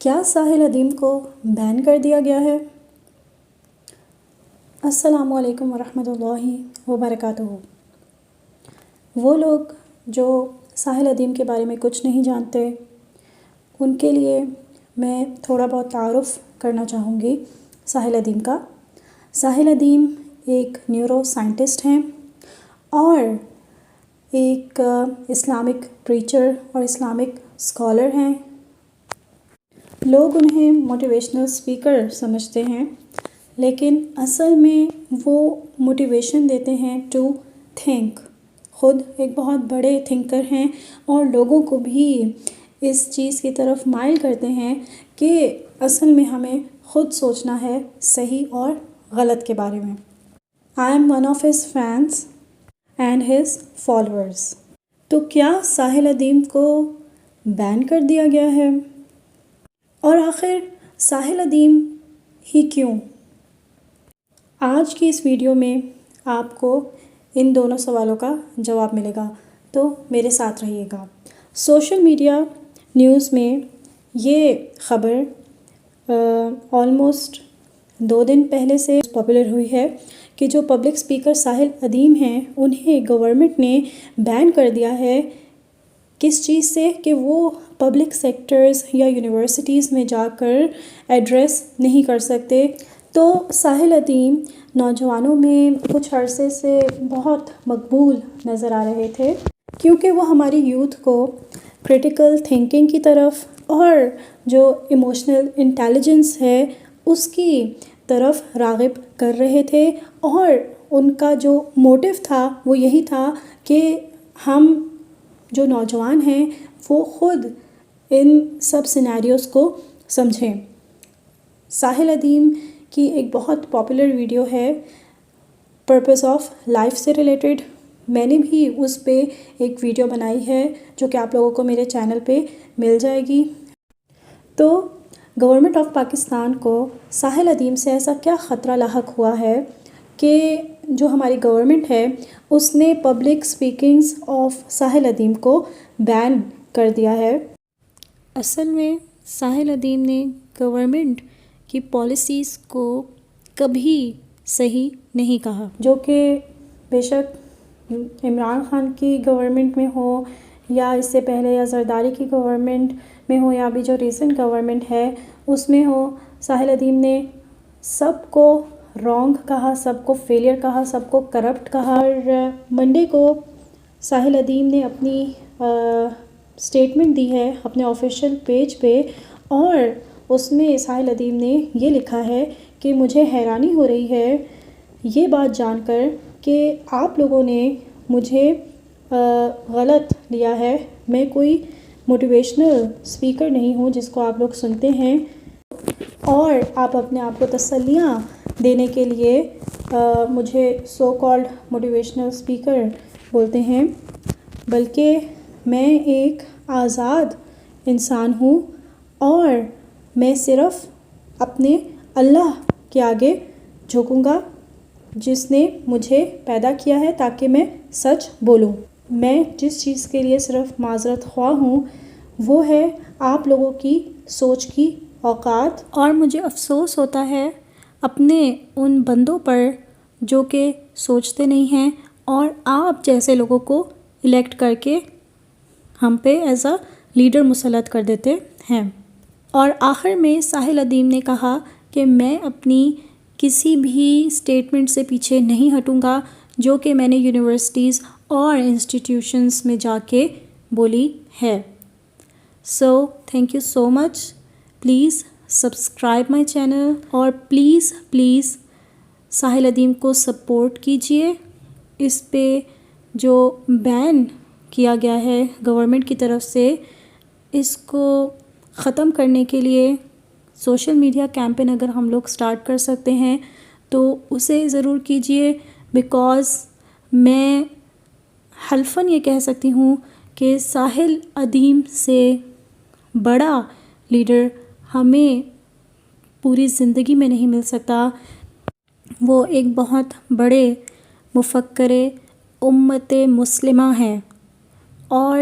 کیا ساحل ادیم کو بین کر دیا گیا ہے؟ السلام علیکم ورحمۃ اللہ وبرکاتہ۔ وہ لوگ جو ساحل ادیم کے بارے میں کچھ نہیں جانتے، ان کے لیے میں تھوڑا بہت تعارف کرنا چاہوں گی ساحل ادیم کا۔ ساحل ادیم ایک نیورو سائنٹسٹ ہیں اور ایک اسلامک پریچر اور اسلامک اسکالر ہیں۔ لوگ انہیں موٹیویشنل اسپیکر سمجھتے ہیں، لیکن اصل میں وہ موٹیویشن دیتے ہیں ٹو تھنک۔ خود ایک بہت بڑے تھنکر ہیں اور لوگوں کو بھی اس چیز کی طرف مائل کرتے ہیں کہ اصل میں ہمیں خود سوچنا ہے صحیح اور غلط کے بارے میں۔ I am one of his fans and his followers۔ تو کیا ساحل ادیم کو بین کر دیا گیا ہے؟ اور آخر ساحل ادیم ہی کیوں؟ آج کی اس ویڈیو میں آپ کو ان دونوں سوالوں کا جواب ملے گا، تو میرے ساتھ رہیے گا۔ سوشل میڈیا نیوز میں یہ خبر آلموسٹ 2 دن پہلے سے پاپولر ہوئی ہے کہ جو پبلک اسپیکر ساحل ادیم ہیں انہیں گورنمنٹ نے بین کر دیا ہے۔ کس چیز سے؟ کہ وہ پبلک سیکٹرز یا یونیورسٹیز میں جا کر ایڈریس نہیں کر سکتے۔ تو ساحل ادیم نوجوانوں میں کچھ عرصے سے بہت مقبول نظر آ رہے تھے، کیونکہ وہ ہماری یوتھ کو کریٹیکل تھنکنگ کی طرف اور جو ایموشنل انٹیلیجنس ہے اس کی طرف راغب کر رہے تھے، اور ان کا جو موٹیو تھا وہ یہی تھا کہ ہم جو نوجوان ہیں وہ خود ان سب سینیریوز کو سمجھیں۔ ساحل ادیم کی ایک بہت پاپولر ویڈیو ہے پرپس آف لائف سے ریلیٹڈ۔ میں نے بھی اس پہ ایک ویڈیو بنائی ہے جو کہ آپ لوگوں کو میرے چینل پہ مل جائے گی۔ تو گورنمنٹ آف پاکستان کو ساحل ادیم سے ایسا کیا خطرہ لاحق ہوا ہے کہ جو ہماری گورنمنٹ ہے اس نے پبلک اسپیکنگز آف ساحل ادیم کو بین کر دیا ہے؟ اصل میں ساحل ادیم نے گورنمنٹ کی پالیسیز کو کبھی صحیح نہیں کہا، جو کہ بے شک عمران خان کی گورنمنٹ میں ہو یا اس سے پہلے یا زرداری کی گورنمنٹ میں ہو یا ابھی جو ریسنٹ گورنمنٹ ہے اس میں ہو، ساحل ادیم نے سب کو رانگ کہا، سب کو فیلئر کہا، سب کو کرپٹ کہا۔ اور منڈے کو ساحل ادیم نے اپنی اسٹیٹمنٹ دی ہے اپنے آفیشیل پیج پہ، اور اس میں ساحل ادیم نے یہ لکھا ہے کہ مجھے حیرانی ہو رہی ہے یہ بات جان کر کہ آپ لوگوں نے مجھے غلط لیا ہے۔ میں کوئی موٹیویشنل اسپیکر نہیں ہوں جس کو آپ لوگ سنتے ہیں اور آپ اپنے آپ کو تسلیاں دینے کے لیے مجھے سو کالڈ موٹیویشنل اسپیکر بولتے ہیں، بلکہ میں ایک آزاد انسان ہوں اور میں صرف اپنے اللہ کے آگے جھکوں گا جس نے مجھے پیدا کیا ہے تاکہ میں سچ بولوں۔ میں جس چیز کے لیے صرف معذرت خواہ ہوں وہ ہے آپ لوگوں کی سوچ کی اوقات، اور مجھے افسوس ہوتا ہے اپنے ان بندوں پر جو کہ سوچتے نہیں ہیں اور آپ جیسے لوگوں کو الیکٹ کر کے ہم پہ ایز اے لیڈر مسلط کر دیتے ہیں۔ اور آخر میں ساحل ادیم نے کہا کہ میں اپنی کسی بھی اسٹیٹمنٹ سے پیچھے نہیں ہٹوں گا جو کہ میں نے یونیورسٹیز اور انسٹیٹیوشنز میں جا کے بولی ہے۔ So thank you so much. Please subscribe my channel اور پلیز ساحل ادیم کو سپورٹ کیجیے۔ اس پہ جو بین کیا گیا ہے گورنمنٹ کی طرف سے، اس کو ختم کرنے کے لیے سوشل میڈیا کیمپین اگر ہم لوگ سٹارٹ کر سکتے ہیں تو اسے ضرور کیجیے، بیکاز میں حلفاً یہ کہہ سکتی ہوں کہ ساحل ادیم سے بڑا لیڈر ہمیں پوری زندگی میں نہیں مل سکتا۔ وہ ایک بہت بڑے مفکر امت مسلمہ ہیں، اور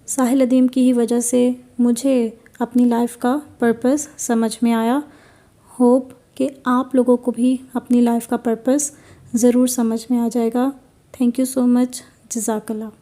ساحل ادیم کی ہی وجہ سے مجھے اپنی لائف کا پرپس سمجھ میں آیا. ہوپ کہ آپ لوگوں کو بھی اپنی لائف کا پرپس ضرور سمجھ میں آ جائے گا. تھینک یو سو مچ. جزاک اللہ.